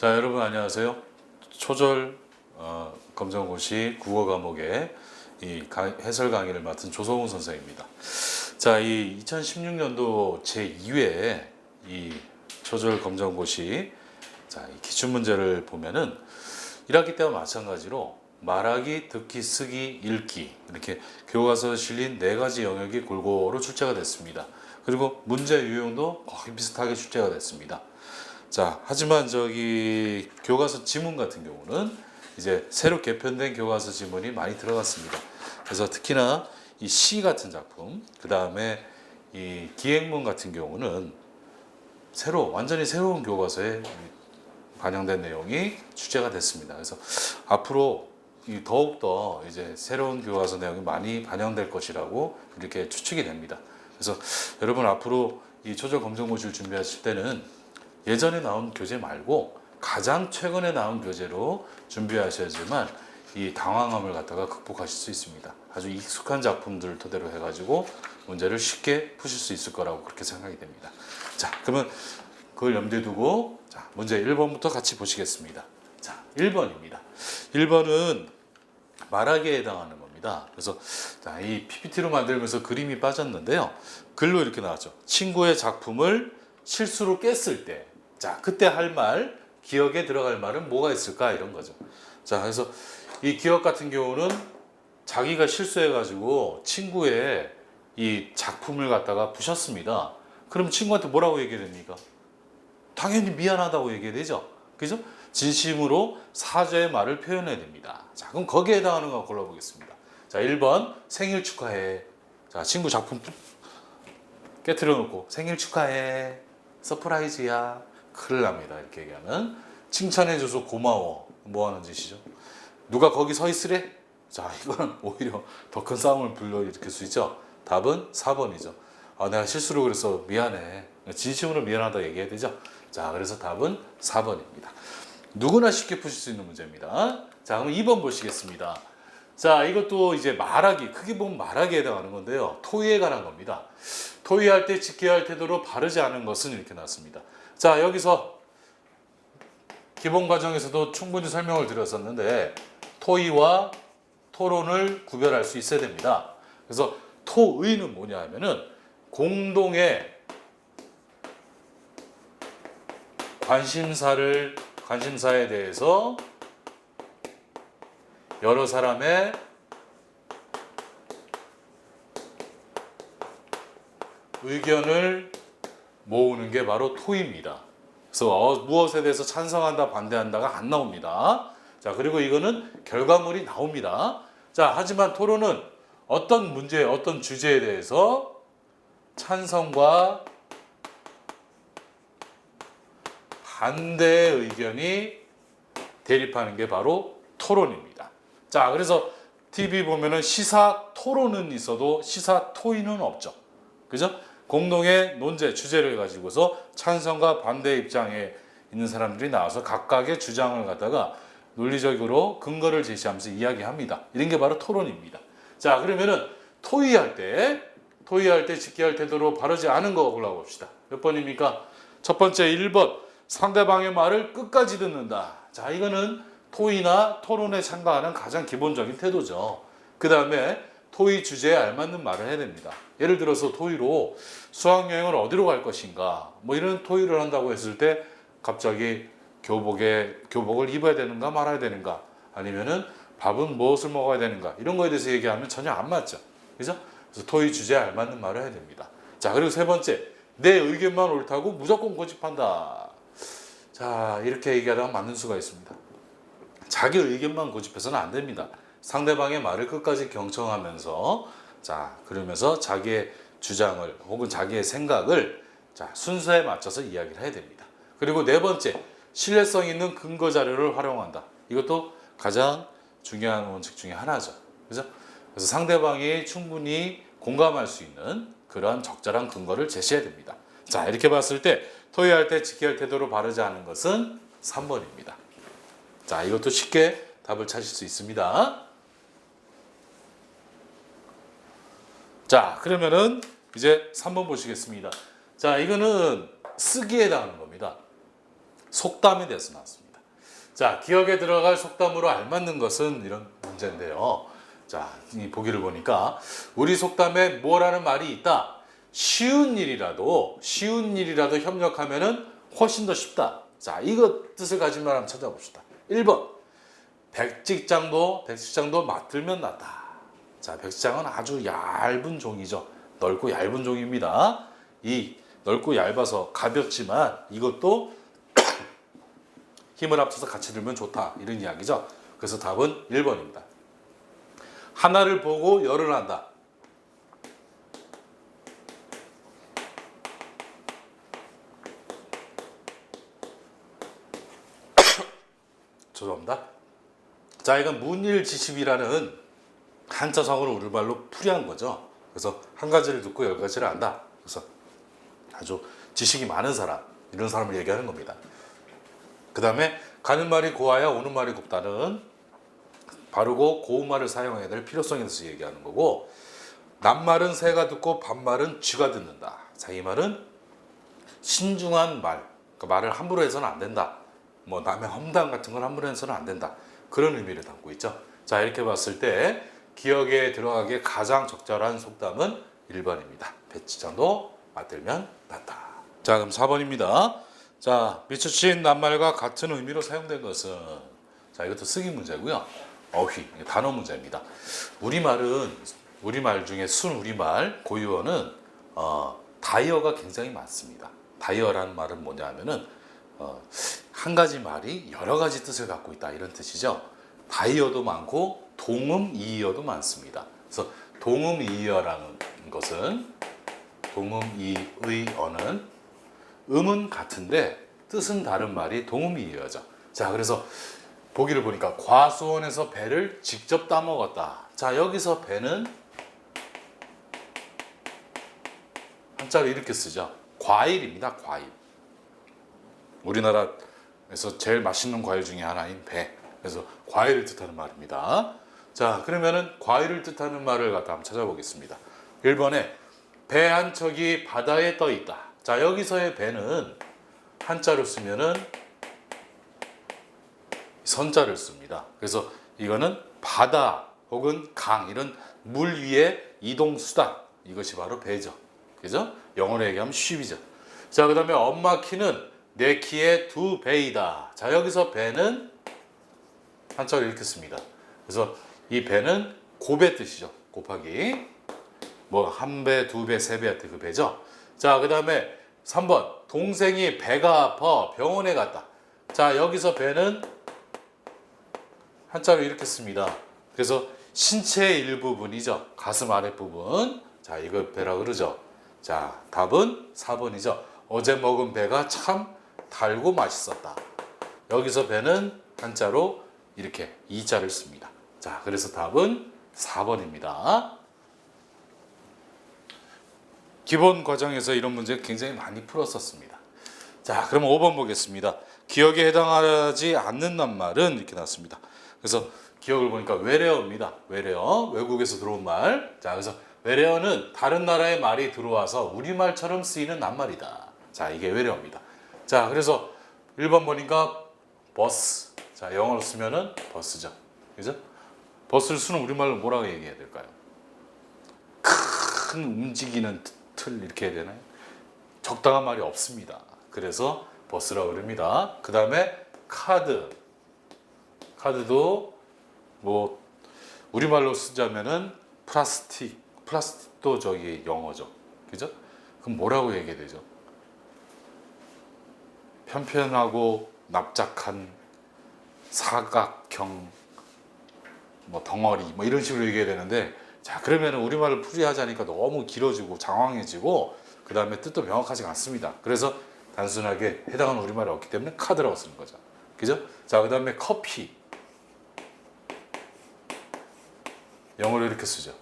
자, 여러분 안녕하세요. 초절 검정고시 국어 과목의 해설 강의를 맡은 조성훈 선생입니다. 자, 이 2016년도 제2회 이 초절 검정고시 이 기출문제를 보면은 1학기 때와 마찬가지로 말하기, 듣기, 쓰기, 읽기 이렇게 교과서에 실린 4가지 영역이 골고루 출제가 됐습니다. 그리고 문제 유형도 거의 비슷하게 출제가 됐습니다. 자, 하지만 교과서 지문 같은 경우는 이제 새로 개편된 교과서 지문이 많이 들어갔습니다. 그래서 특히나 이 시 같은 작품, 그 다음에 이 기행문 같은 경우는 완전히 새로운 교과서에 반영된 내용이 출제가 됐습니다. 그래서 앞으로 더욱더 이제 새로운 교과서 내용이 많이 반영될 것이라고 이렇게 추측이 됩니다. 그래서 여러분 앞으로 이 초절 검정고시를 준비하실 때는 예전에 나온 교재 말고 가장 최근에 나온 교재로 준비하셔야지만 이 당황함을 갖다가 극복하실 수 있습니다. 아주 익숙한 작품들을 토대로 해가지고 문제를 쉽게 푸실 수 있을 거라고 그렇게 생각이 됩니다. 자, 그러면 그걸 염두에 두고 문제 1번부터 같이 보시겠습니다. 자, 1번입니다. 1번은 말하기에 해당하는 겁니다. 그래서 이 PPT로 만들면서 그림이 빠졌는데요. 글로 이렇게 나왔죠. 친구의 작품을 실수로 깼을 때, 그때 할 말, 기억에 들어갈 말은 뭐가 있을까? 이런 거죠. 자, 그래서 이 기억 같은 경우는 자기가 실수해가지고 친구의 이 작품을 갖다가 부셨습니다. 그럼 친구한테 뭐라고 얘기해야 됩니까? 당연히 미안하다고 얘기해야 되죠. 그죠? 진심으로 사죄의 말을 표현해야 됩니다. 자, 그럼 거기에 해당하는 거 골라보겠습니다. 자, 1번 생일 축하해. 자, 친구 작품 깨트려 놓고 생일 축하해. 서프라이즈야. 큰일 납니다. 이렇게 얘기하면 칭찬해줘서 고마워. 뭐 하는 짓이죠? 누가 거기 서 있으래? 자, 이건 오히려 더 큰 싸움을 불러일으킬 수 있죠. 답은 4번이죠. 내가 실수로 그래서 미안해. 진심으로 미안하다 얘기해야 되죠. 자, 그래서 답은 4번입니다. 누구나 쉽게 푸실 수 있는 문제입니다. 자, 그럼 2번 보시겠습니다. 자, 이것도 이제 말하기, 크게 보면 말하기에 해당하는 건데요. 토의에 관한 겁니다. 토의할 때 지켜야 할 태도로 바르지 않은 것은 이렇게 나왔습니다. 자, 여기서 기본 과정에서도 충분히 설명을 드렸었는데 토의와 토론을 구별할 수 있어야 됩니다. 그래서 토의는 뭐냐 하면은 공동의 관심사에 대해서 여러 사람의 의견을 모으는 게 바로 토의입니다. 그래서 무엇에 대해서 찬성한다, 반대한다가 안 나옵니다. 자, 그리고 이거는 결과물이 나옵니다. 자, 하지만 토론은 어떤 문제, 어떤 주제에 대해서 찬성과 반대의 의견이 대립하는 게 바로 토론입니다. 자, 그래서 TV 보면은 시사 토론은 있어도 시사 토의는 없죠. 그죠? 공동의 논제, 주제를 가지고서 찬성과 반대 입장에 있는 사람들이 나와서 각각의 주장을 갖다가 논리적으로 근거를 제시하면서 이야기합니다. 이런 게 바로 토론입니다. 자, 그러면은 토의할 때 지켜야 할 태도로 바르지 않은 거 골라봅시다. 몇 번입니까? 첫 번째 1번. 상대방의 말을 끝까지 듣는다. 자, 이거는 토의나 토론에 참가하는 가장 기본적인 태도죠. 그 다음에 토의 주제에 알맞는 말을 해야 됩니다. 예를 들어서 토의로 수학여행을 어디로 갈 것인가 뭐 이런 토의를 한다고 했을 때 갑자기 교복을 입어야 되는가 말아야 되는가 아니면은 밥은 무엇을 먹어야 되는가 이런 거에 대해서 얘기하면 전혀 안 맞죠. 그죠? 그래서 토의 주제에 알맞는 말을 해야 됩니다. 자, 그리고 세 번째, 내 의견만 옳다고 무조건 고집한다. 자, 이렇게 얘기하다가 맞는 수가 있습니다. 자기 의견만 고집해서는 안 됩니다. 상대방의 말을 끝까지 경청하면서 그러면서 자기의 주장을 혹은 자기의 생각을 순서에 맞춰서 이야기를 해야 됩니다. 그리고 네 번째, 신뢰성 있는 근거 자료를 활용한다. 이것도 가장 중요한 원칙 중에 하나죠. 그죠? 그래서 상대방이 충분히 공감할 수 있는 그런 적절한 근거를 제시해야 됩니다. 자, 이렇게 봤을 때 토의할 때 지켜야 할 태도로 바르지 않은 것은 3번입니다. 자, 이것도 쉽게 답을 찾을 수 있습니다. 자, 그러면은 이제 3번 보시겠습니다. 자, 이거는 쓰기에 해당하는 겁니다. 속담에 대해서 나왔습니다. 자, 기억에 들어갈 속담으로 알맞는 것은 이런 문제인데요. 자, 이 보기를 보니까 우리 속담에 뭐라는 말이 있다. 쉬운 일이라도 협력하면은 훨씬 더 쉽다. 자, 이거 뜻을 가진 말 한번 찾아봅시다. 1번. 백직장도 맞들면 낫다. 자, 백직장은 아주 얇은 종이죠. 넓고 얇은 종입니다. 이 넓고 얇아서 가볍지만 이것도 힘을 합쳐서 같이 들면 좋다. 이런 이야기죠. 그래서 답은 1번입니다. 하나를 보고 열을 한다. 죄송합니다. 자, 이건 문일지십이라는 한자성어를 우리말로 풀이한 거죠. 그래서 한 가지를 듣고 열 가지를 안다. 그래서 아주 지식이 많은 사람, 이런 사람을 얘기하는 겁니다. 그 다음에 가는 말이 고와야 오는 말이 곱다는 바르고 고운 말을 사용해야 될 필요성에 대해서 얘기하는 거고, 낱말은 새가 듣고 반말은 쥐가 듣는다. 자, 이 말은 신중한 말, 그러니까 말을 함부로 해서는 안 된다. 뭐 남의 험담 같은 건 함부로 해서는 안 된다. 그런 의미를 담고 있죠. 자, 이렇게 봤을 때 기억에 들어가기에 가장 적절한 속담은 1번입니다. 백지장도 맞들면 낫다. 자, 그럼 4번입니다. 자, 미처친 낱말과 같은 의미로 사용된 것은, 자, 이것도 쓰기 문제고요. 어휘, 단어 문제입니다. 우리말 중에 순우리말 고유어는 다이어가 굉장히 많습니다. 다이어라는 말은 뭐냐면은 한 가지 말이 여러 가지 뜻을 갖고 있다, 이런 뜻이죠. 다이어도 많고 동음이의어도 많습니다. 그래서 동음이의어라는 것은, 동음이의어는 음은 같은데 뜻은 다른 말이 동음이의어죠. 자, 그래서 보기를 보니까 과수원에서 배를 직접 따먹었다. 자, 여기서 배는 한자로 이렇게 쓰죠. 과일입니다. 과일. 우리나라에서 제일 맛있는 과일 중에 하나인 배. 그래서 과일을 뜻하는 말입니다. 자, 그러면은 과일을 뜻하는 말을 갖다 한번 찾아보겠습니다. 1번에 배 한 척이 바다에 떠 있다. 자, 여기서의 배는 한자로 쓰면은 선자를 씁니다. 그래서 이거는 바다 혹은 강, 이런 물 위의 이동 수단, 이것이 바로 배죠. 그죠? 영어로 얘기하면 쉽이죠. 자, 그 다음에 엄마 키는 내 키의 2배이다. 자, 여기서 배는 한자로 이렇게 씁니다. 그래서 이 배는 곱의 뜻이죠. 곱하기. 뭐 1배, 2배, 3배 할 때 그 배죠. 자, 그 다음에 3번. 동생이 배가 아파 병원에 갔다. 자, 여기서 배는 한자로 이렇게 씁니다. 그래서 신체의 일부분이죠. 가슴 아랫부분. 자, 이거 배라고 그러죠. 자, 답은 4번이죠. 어제 먹은 배가 참 달고 맛있었다. 여기서 배는 한자로 이렇게 이자를 씁니다. 자, 그래서 답은 4번입니다. 기본 과정에서 이런 문제 굉장히 많이 풀었었습니다. 자, 그럼 5번 보겠습니다. 기억에 해당하지 않는 낱말은 이렇게 나왔습니다. 그래서 기억을 보니까 외래어입니다. 외래어, 외국에서 들어온 말. 자, 그래서 외래어는 다른 나라의 말이 들어와서 우리말처럼 쓰이는 낱말이다. 자, 이게 외래어입니다. 자, 그래서 1번 보니까 버스. 자, 영어로 쓰면은 버스죠. 그죠? 버스를 쓰는 우리말로 뭐라고 얘기해야 될까요? 큰 움직이는 틀, 이렇게 해야 되나요? 적당한 말이 없습니다. 그래서 버스라고 그럽니다. 그 다음에 카드. 카드도 뭐 우리말로 쓰자면은 플라스틱도 저기 영어죠. 그죠? 그럼 뭐라고 얘기해야 되죠? 편편하고 납작한 사각형 뭐 덩어리 뭐 이런 식으로 얘기해야 되는데, 자, 그러면 우리말을 풀이하자니까 너무 길어지고 장황해지고 그 다음에 뜻도 명확하지 않습니다. 그래서 단순하게 해당하는 우리말이 없기 때문에 카드라고 쓰는 거죠. 그죠? 자, 그 다음에 커피. 영어로 이렇게 쓰죠.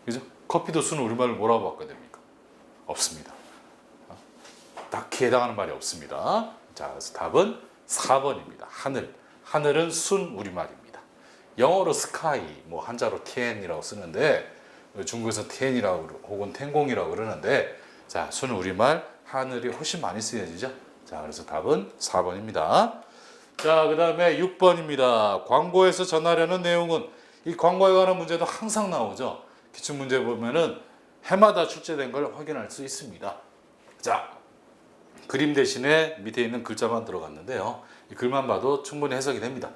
그죠? 커피도 쓰는 우리말을 뭐라고 바꿔야 됩니까? 없습니다. 딱히 해당하는 말이 없습니다. 자, 그래서 답은 4번입니다. 하늘. 하늘은 순 우리말입니다. 영어로 스카이, 뭐 한자로 티엔이라고 쓰는데, 중국에서 티엔이라고 혹은 텐공이라고 그러는데, 자, 순 우리말 하늘이 훨씬 많이 쓰여지죠. 자, 그래서 답은 4번입니다. 자, 그 다음에 6번입니다. 광고에서 전하려는 내용은, 이 광고에 관한 문제도 항상 나오죠. 기출문제 보면은 해마다 출제된 걸 확인할 수 있습니다. 자, 그림 대신에 밑에 있는 글자만 들어갔는데요. 이 글만 봐도 충분히 해석이 됩니다.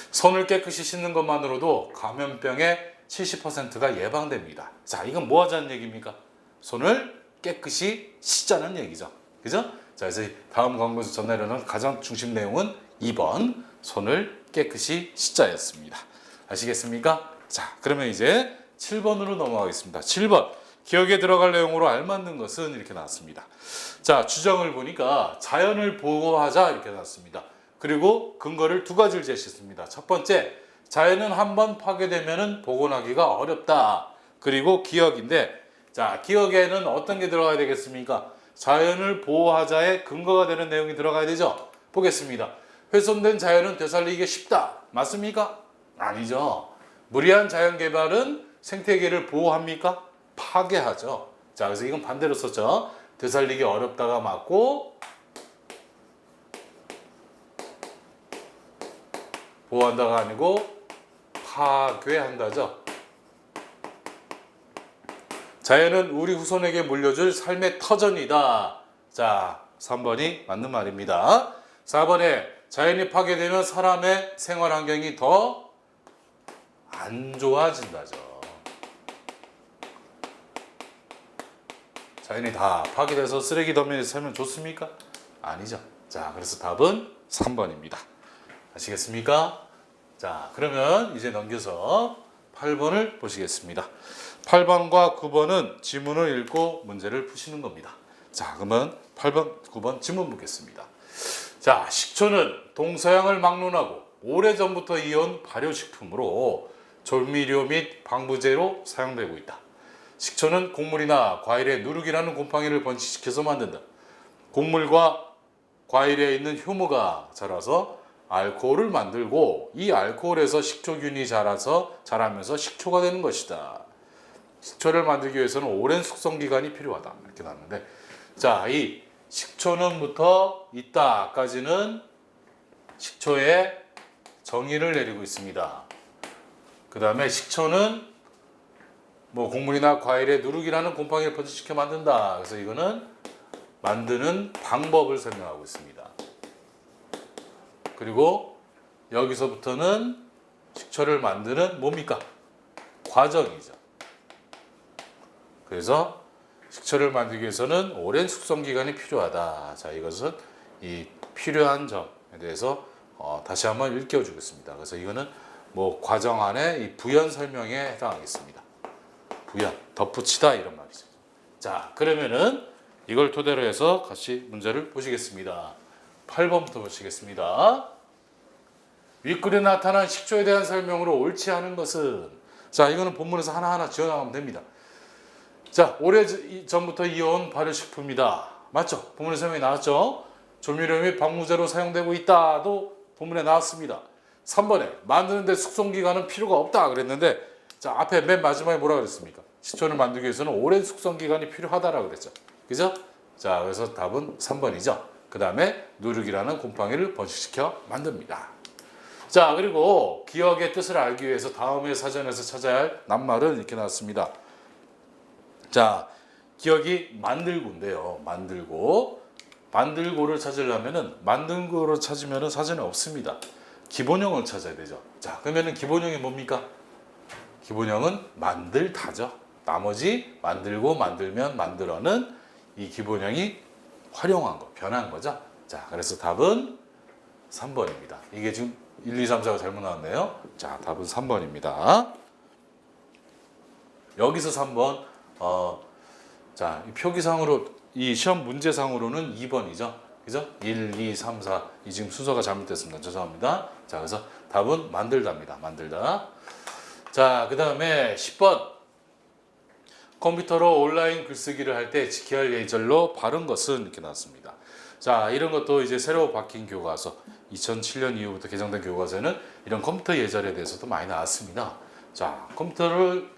손을 깨끗이 씻는 것만으로도 감염병의 70%가 예방됩니다. 자, 이건 뭐 하자는 얘기입니까? 손을 깨끗이 씻자는 얘기죠. 그죠? 자, 그래서 다음 광고에서 전하려는 가장 중심 내용은 2번 손을 깨끗이 씻자였습니다. 아시겠습니까? 자, 그러면 이제 7번으로 넘어가겠습니다. 7번 기억에 들어갈 내용으로 알맞는 것은 이렇게 나왔습니다. 자, 주정을 보니까 자연을 보호하자 이렇게 나왔습니다. 그리고 근거를 두 가지를 제시했습니다. 첫 번째, 자연은 한번 파괴되면 복원하기가 어렵다. 그리고 기억인데, 자, 기억에는 어떤 게 들어가야 되겠습니까? 자연을 보호하자의 근거가 되는 내용이 들어가야 되죠. 보겠습니다. 훼손된 자연은 되살리기 쉽다. 맞습니까? 아니죠. 무리한 자연 개발은 생태계를 보호합니까? 파괴하죠. 자, 그래서 이건 반대로 썼죠. 되살리기 어렵다가 맞고, 보호한다가 아니고 파괴한다죠. 자연은 우리 후손에게 물려줄 삶의 터전이다. 자, 3번이 맞는 말입니다. 4번에 자연이 파괴되면 사람의 생활 환경이 더 안 좋아진다죠. 자연이 다 파괴돼서 쓰레기 더미에 살면 좋습니까? 아니죠. 자, 그래서 답은 3번입니다. 아시겠습니까? 자, 그러면 이제 넘겨서 8번을 보시겠습니다. 8번과 9번은 지문을 읽고 문제를 푸시는 겁니다. 자, 그러면 8번, 9번 지문 보겠습니다. 자, 식초는 동서양을 막론하고 오래전부터 이어온 발효식품으로 조미료 및 방부제로 사용되고 있다. 식초는 곡물이나 과일의 누룩이라는 곰팡이를 번식시켜서 만든다. 곡물과 과일에 있는 효모가 자라서 알코올을 만들고 이 알코올에서 식초균이 자라면서 식초가 되는 것이다. 식초를 만들기 위해서는 오랜 숙성 기간이 필요하다. 이렇게 나왔는데, 자, 이 식초는부터 이따까지는 식초의 정의를 내리고 있습니다. 그 다음에 식초는 뭐 곡물이나 과일에 누룩이라는 곰팡이를 번식시켜 만든다. 그래서 이거는 만드는 방법을 설명하고 있습니다. 그리고 여기서부터는 식초를 만드는 뭡니까? 과정이죠. 그래서 식초를 만들기 위해서는 오랜 숙성 기간이 필요하다. 자, 이것은 이 필요한 점에 대해서 다시 한번 일깨워주겠습니다. 그래서 이거는 뭐 과정 안에 이 부연 설명에 해당하겠습니다. 부연, 덧붙이다 이런 말이죠. 자, 그러면은 이걸 토대로 해서 같이 문제를 보시겠습니다. 8번부터 보시겠습니다. 윗글에 나타난 식초에 대한 설명으로 옳지 않은 것은, 자, 이거는 본문에서 하나하나 지어나가면 됩니다. 자, 오래전부터 이어온 발효식품이다. 맞죠? 본문에 설명이 나왔죠? 조미료 및 방부제로 사용되고 있다도 본문에 나왔습니다. 3번에 만드는데 숙성기간은 필요가 없다 그랬는데, 자, 앞에 맨 마지막에 뭐라 그랬습니까? 식초를 만들기 위해서는 오랜 숙성기간이 필요하다라고 그랬죠. 그죠? 자, 그래서 답은 3번이죠. 그 다음에 누룩이라는 곰팡이를 번식시켜 만듭니다. 자, 그리고 기억의 뜻을 알기 위해서 다음의 사전에서 찾아야 할 낱말은 이렇게 나왔습니다. 자, 기억이 만들고인데요. 만들고를 찾으려면은 만들고를 찾으면은 사전에 없습니다. 기본형을 찾아야 되죠. 자, 그러면은 기본형이 뭡니까? 기본형은 만들다죠. 나머지 만들고, 만들면, 만들어는 이 기본형이 활용한 거, 변한 거죠. 자, 그래서 답은 3번입니다. 이게 지금 1, 2, 3, 4가 잘못 나왔네요. 자, 답은 3번입니다. 여기서 3번, 자, 이 표기상으로, 이 시험 문제상으로는 2번이죠. 그죠? 1, 2, 3, 4. 이 지금 순서가 잘못됐습니다. 죄송합니다. 자, 그래서 답은 만들다입니다. 만들다. 자, 그 다음에 10번. 컴퓨터로 온라인 글쓰기를 할 때 지켜야 할 예절로 바른 것은 이렇게 나왔습니다. 자, 이런 것도 이제 새로 바뀐 교과서, 2007년 이후부터 개정된 교과서에는 이런 컴퓨터 예절에 대해서도 많이 나왔습니다. 자, 컴퓨터를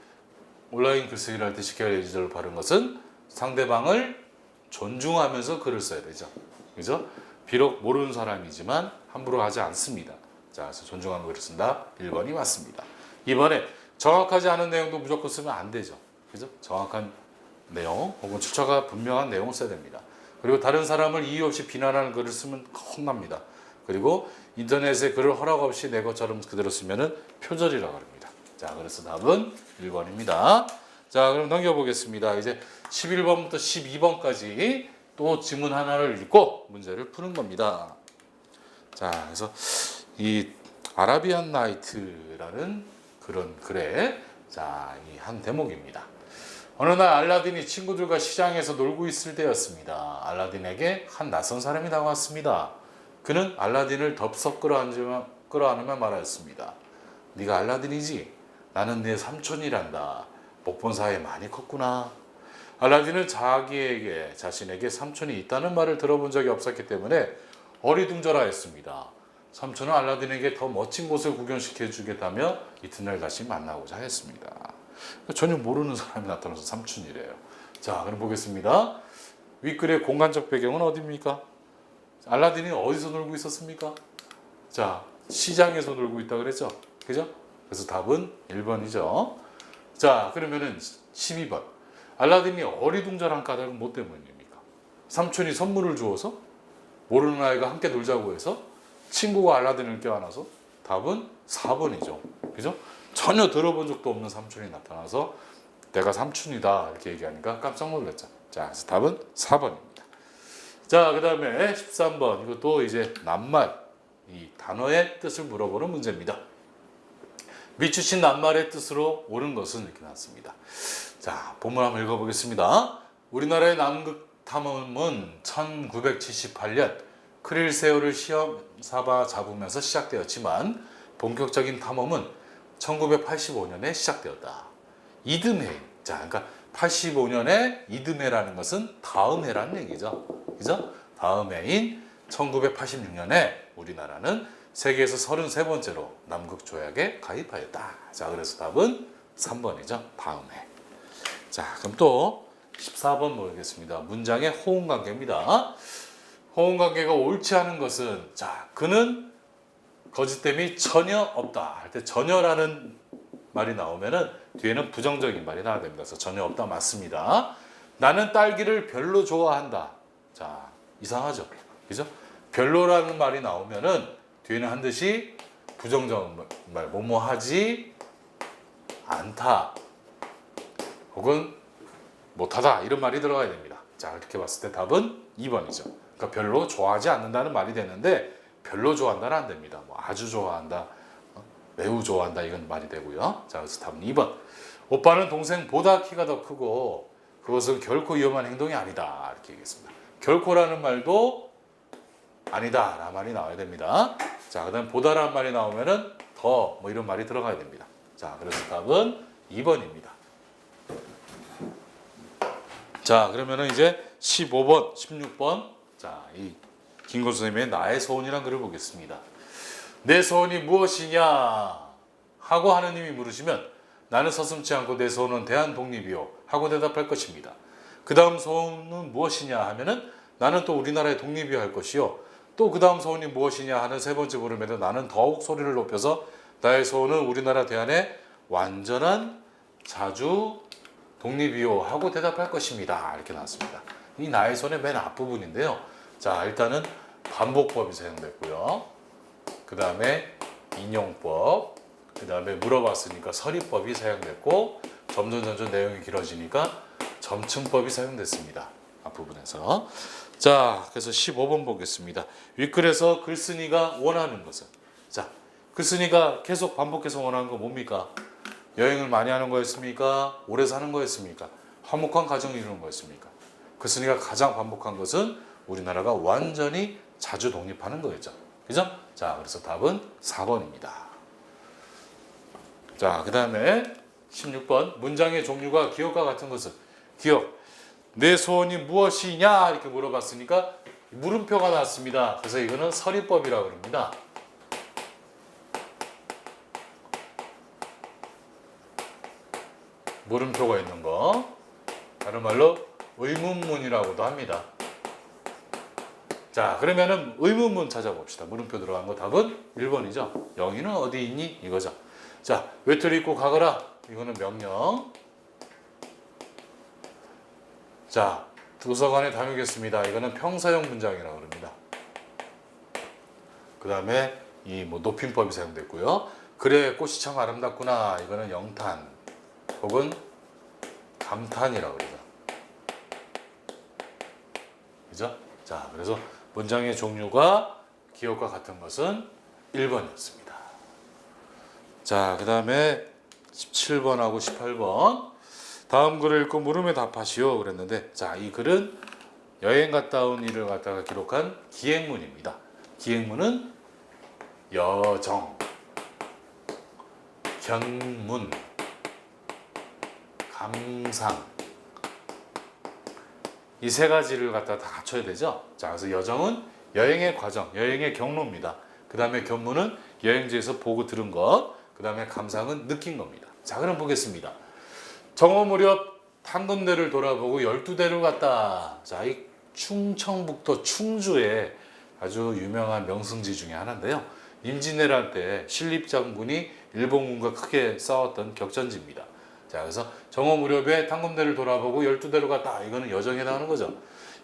온라인 글쓰기를 할 때 지켜야 할 예절로 바른 것은 상대방을 존중하면서 글을 써야 되죠. 그죠? 비록 모르는 사람이지만 함부로 하지 않습니다. 자, 그래서 존중하는 글을 쓴다. 1번이 맞습니다. 2번에 정확하지 않은 내용도 무조건 쓰면 안 되죠. 그죠? 정확한 내용 혹은 출처가 분명한 내용을 써야 됩니다. 그리고 다른 사람을 이유 없이 비난하는 글을 쓰면 혼납니다. 그리고 인터넷에 글을 허락 없이 내 것처럼 그대로 쓰면은 표절이라고 합니다. 자, 그래서 답은 1번입니다. 자, 그럼 넘겨보겠습니다. 이제 11번부터 12번까지 또 지문 하나를 읽고 문제를 푸는 겁니다. 자, 그래서 이 아라비안 나이트라는 그런 글에 자, 이 한 대목입니다. 어느 날 알라딘이 친구들과 시장에서 놀고 있을 때였습니다. 알라딘에게 한 낯선 사람이 다가왔습니다. 그는 알라딘을 덥석 끌어안으며 말하였습니다. 네가 알라딘이지? 나는 네 삼촌이란다. 못 본 사이에 많이 컸구나. 알라딘은 자신에게 삼촌이 있다는 말을 들어본 적이 없었기 때문에 어리둥절하였습니다. 삼촌은 알라딘에게 더 멋진 곳을 구경시켜 주겠다며 이튿날 다시 만나고자 했습니다. 전혀 모르는 사람이 나타나서 삼촌이래요. 자, 그럼 보겠습니다. 윗글의 공간적 배경은 어디입니까? 알라딘이 어디서 놀고 있었습니까? 자, 시장에서 놀고 있다 그랬죠? 그죠? 그래서 답은 1번이죠. 자, 그러면은 12번. 알라딘이 어리둥절한 까닭은 뭐 때문입니까? 삼촌이 선물을 주어서? 모르는 아이가 함께 놀자고 해서? 친구가 알라딘을 껴안아서? 답은 4번이죠. 그죠? 전혀 들어본 적도 없는 삼촌이 나타나서 내가 삼촌이다 이렇게 얘기하니까 깜짝 놀랐죠. 자, 그래서 답은 4번입니다. 자, 그 다음에 13번. 이것도 이제 낱말, 이 단어의 뜻을 물어보는 문제입니다. 밑주신 낱말의 뜻으로 옳은 것은 이렇게 나왔습니다. 자, 본문 한번 읽어보겠습니다. 우리나라의 남극 탐험은 1978년 크릴새우를 시험 삼아 잡으면서 시작되었지만 본격적인 탐험은 1985년에 시작되었다. 이듬해, 자, 그러니까 85년에 이듬해라는 것은 다음 해라는 얘기죠. 그죠? 다음 해인 1986년에 우리나라는 세계에서 33번째로 남극조약에 가입하였다. 자, 그래서 답은 3번이죠. 다음 해. 자, 그럼 또 14번 보겠습니다. 문장의 호응관계입니다. 호응관계가 옳지 않은 것은, 자, 그는 거짓됨이 전혀 없다 할 때 전혀라는 말이 나오면은 뒤에는 부정적인 말이 나와야 됩니다. 그래서 전혀 없다 맞습니다. 나는 딸기를 별로 좋아한다. 자, 이상하죠? 그죠? 별로라는 말이 나오면은 뒤에는 반드시 부정적인 말, 뭐뭐 하지 않다 혹은 못하다 이런 말이 들어가야 됩니다. 자, 이렇게 봤을 때 답은 2번이죠. 그러니까 별로 좋아하지 않는다는 말이 되는데 별로 좋아한다는 안 됩니다. 뭐 아주 좋아한다, 매우 좋아한다 이건 말이 되고요. 자, 그래서 답은 2번. 오빠는 동생보다 키가 더 크고 그것은 결코 위험한 행동이 아니다 이렇게 얘기했습니다. 결코라는 말도 아니다 라는 말이 나와야 됩니다. 자, 그다음 보다라는 말이 나오면은 더 뭐 이런 말이 들어가야 됩니다. 자, 그래서 답은 2번입니다. 자, 그러면은 이제 15번, 16번. 자, 이 김건 선생님의 나의 소원이란 글을 보겠습니다. 내 소원이 무엇이냐 하고 하느님이 물으시면 나는 서슴지 않고 내 소원은 대한독립이요 하고 대답할 것입니다. 그 다음 소원은 무엇이냐 하면은 나는 또 우리나라의 독립이요 할 것이요. 또 그 다음 소원이 무엇이냐 하는 세 번째 물음에도 나는 더욱 소리를 높여서 나의 소원은 우리나라 대한의 완전한 자주 독립이요 하고 대답할 것입니다. 이렇게 나왔습니다. 이 나의 소원의 맨 앞부분인데요. 자, 일단은 반복법이 사용됐고요. 그 다음에 인용법, 그 다음에 물어봤으니까 서리법이 사용됐고 점점 내용이 길어지니까 점층법이 사용됐습니다. 앞부분에서. 자, 그래서 15번 보겠습니다. 윗글에서 글쓴이가 원하는 것은, 자, 글쓴이가 계속 반복해서 원하는 건 뭡니까? 여행을 많이 하는 거였습니까? 오래 사는 거였습니까? 화목한 가정을 이루는 거였습니까? 글쓴이가 가장 반복한 것은 우리나라가 완전히 자주 독립하는 거였죠. 그죠? 자, 그래서 답은 4번입니다. 자, 그 다음에 16번. 문장의 종류가 기억과 같은 것은, 기억. 내 소원이 무엇이냐 이렇게 물어봤으니까 물음표가 나왔습니다. 그래서 이거는 서리법이라고 합니다. 물음표가 있는 거, 다른 말로 의문문이라고도 합니다. 자, 그러면은 의문문 찾아봅시다. 물음표 들어간 거 답은 1번이죠. 영희는 어디 있니? 이거죠. 자, 외투를 입고 가거라. 이거는 명령. 자, 도서관에 다녀오겠습니다. 이거는 평사용 문장이라고 합니다. 그 다음에 이 뭐 높임법이 사용됐고요. 그래, 꽃이 참 아름답구나. 이거는 영탄 혹은 감탄이라고 그러죠. 그죠? 자, 그래서 문장의 종류가 기억과 같은 것은 1번이었습니다. 자, 그 다음에 17번하고 18번. 다음 글을 읽고 물음에 답하시오 그랬는데, 자, 이 글은 여행 갔다 온 일을 갖다가 기록한 기행문입니다. 기행문은 여정, 견문, 감상, 이 세 가지를 갖다 다 갖춰야 되죠. 자, 그래서 여정은 여행의 과정, 여행의 경로입니다. 그 다음에 견문은 여행지에서 보고 들은 것, 그 다음에 감상은 느낀 겁니다. 자, 그럼 보겠습니다. 정오 무렵 탕금대를 돌아보고 12대를 갔다. 자, 이 충청북도 충주에 아주 유명한 명승지 중에 하나인데요. 임진왜란 때 신립장군이 일본군과 크게 싸웠던 격전지입니다. 자, 그래서 정오 무렵에 탕금대를 돌아보고 12대로 갔다. 이거는 여정에 나오는 거죠.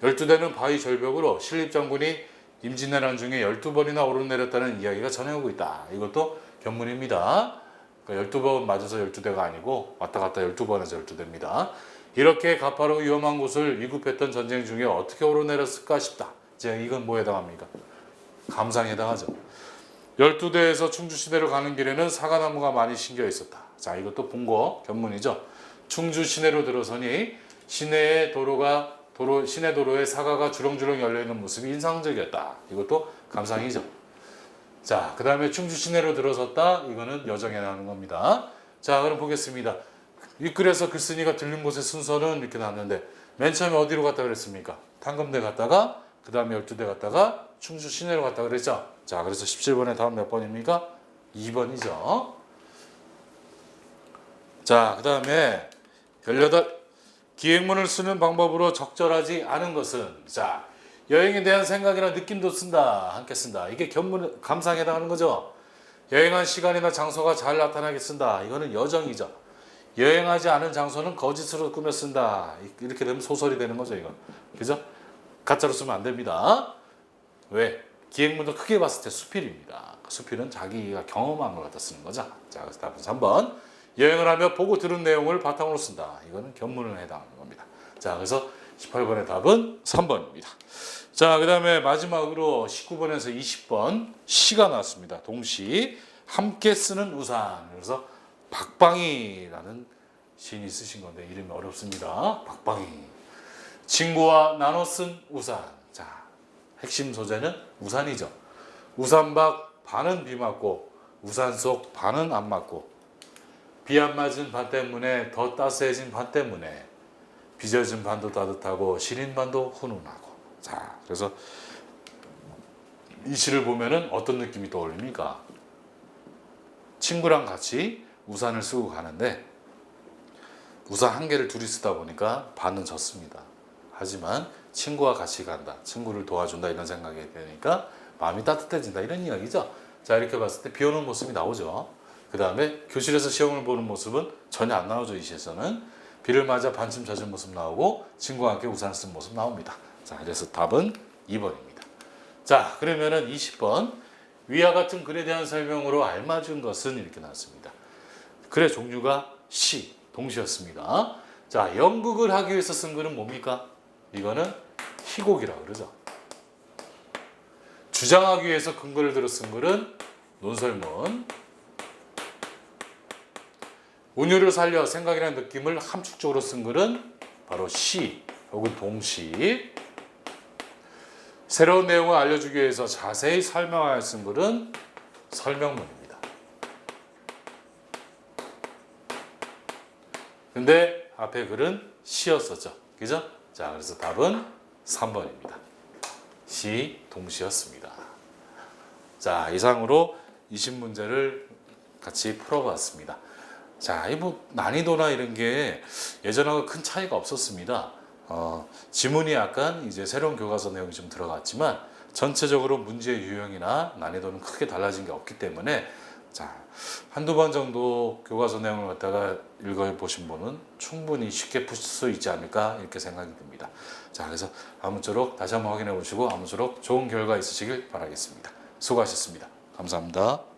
12대는 바위 절벽으로 신립장군이 임진왜란 중에 12번이나 오르내렸다는 이야기가 전해오고 있다. 이것도 견문입니다. 그러니까 12번 맞아서 12대가 아니고 왔다 갔다 12번에서 12대입니다. 이렇게 가파르고 위험한 곳을 위급했던 전쟁 중에 어떻게 오르내렸을까 싶다. 이제 이건 뭐에 해당합니까? 감상에 해당하죠. 12대에서 충주시내로 가는 길에는 사과나무가 많이 심겨 있었다. 자, 이것도 본거 견문이죠. 충주 시내로 들어서니 시내 도로에 사과가 주렁주렁 열려있는 모습이 인상적이었다. 이것도 감상이죠. 자, 그 다음에 충주 시내로 들어섰다. 이거는 여정에 나오는 겁니다. 자, 그럼 보겠습니다. 윗글에서 글쓴이가 들린 곳의 순서는 이렇게 나왔는데, 맨 처음에 어디로 갔다 그랬습니까? 탕금대 갔다가, 그 다음에 12대 갔다가 충주 시내로 갔다 그랬죠. 자, 그래서 17번에 다음 몇 번입니까? 2번이죠. 자, 그 다음에 18, 기행문을 쓰는 방법으로 적절하지 않은 것은, 자, 여행에 대한 생각이나 느낌도 쓴다, 함께 쓴다. 이게 견문, 감상에 해당하는 거죠. 여행한 시간이나 장소가 잘 나타나게 쓴다. 이거는 여정이죠. 여행하지 않은 장소는 거짓으로 꾸며 쓴다. 이렇게 되면 소설이 되는 거죠, 이거. 그죠? 가짜로 쓰면 안 됩니다. 왜? 기행문도 크게 봤을 때 수필입니다. 수필은 자기가 경험한 걸 갖다 쓰는 거죠. 자, 그래서 답은 3번. 여행을 하며 보고 들은 내용을 바탕으로 쓴다. 이거는 견문에 해당하는 겁니다. 자, 그래서 18번의 답은 3번입니다. 자, 그 다음에 마지막으로 19번에서 20번 시가 나왔습니다. 동시 함께 쓰는 우산. 그래서 박방이라는 시인이 쓰신 건데 이름이 어렵습니다. 박방이. 친구와 나눠 쓴 우산. 자, 핵심 소재는 우산이죠. 우산 밖 반은 비 맞고 우산 속 반은 안 맞고 비 안 맞은 반 때문에 더 따스해진 반 때문에 빚어진 반도 따뜻하고 시린 반도 훈훈하고. 자, 그래서 이 시를 보면은 어떤 느낌이 떠올립니까? 친구랑 같이 우산을 쓰고 가는데 우산 한 개를 둘이 쓰다 보니까 반은 졌습니다. 하지만 친구와 같이 간다, 친구를 도와준다 이런 생각이 되니까 마음이 따뜻해진다 이런 이야기죠. 자, 이렇게 봤을 때 비 오는 모습이 나오죠. 그 다음에 교실에서 시험을 보는 모습은 전혀 안 나오죠. 이 시에서는 비를 맞아 반쯤 젖은 모습 나오고 친구와 함께 우산 쓴 모습 나옵니다. 자, 그래서 답은 2번입니다. 자, 그러면은 20번 위와 같은 글에 대한 설명으로 알맞은 것은 이렇게 나왔습니다. 글의 종류가 시, 동시였습니다. 자, 연극을 하기 위해서 쓴 글은 뭡니까? 이거는 희곡이라고 그러죠. 주장하기 위해서 근거를 들어 쓴 글은 논설문. 운율을 살려 생각이라는 느낌을 함축적으로 쓴 글은 바로 시 혹은 동시. 새로운 내용을 알려주기 위해서 자세히 설명하여 쓴 글은 설명문입니다. 근데 앞에 글은 시였었죠. 그죠? 자, 그래서 답은 3번입니다. 시, 동시였습니다. 자, 이상으로 20문제를 같이 풀어봤습니다. 자, 이 뭐 난이도나 이런 게 예전하고 큰 차이가 없었습니다. 지문이 약간 이제 새로운 교과서 내용이 좀 들어갔지만 전체적으로 문제의 유형이나 난이도는 크게 달라진 게 없기 때문에 자, 한두 번 정도 교과서 내용을 갖다가 읽어보신 분은 충분히 쉽게 푸실 수 있지 않을까 이렇게 생각이 듭니다. 자, 그래서 아무쪼록 다시 한번 확인해 보시고 아무쪼록 좋은 결과 있으시길 바라겠습니다. 수고하셨습니다. 감사합니다.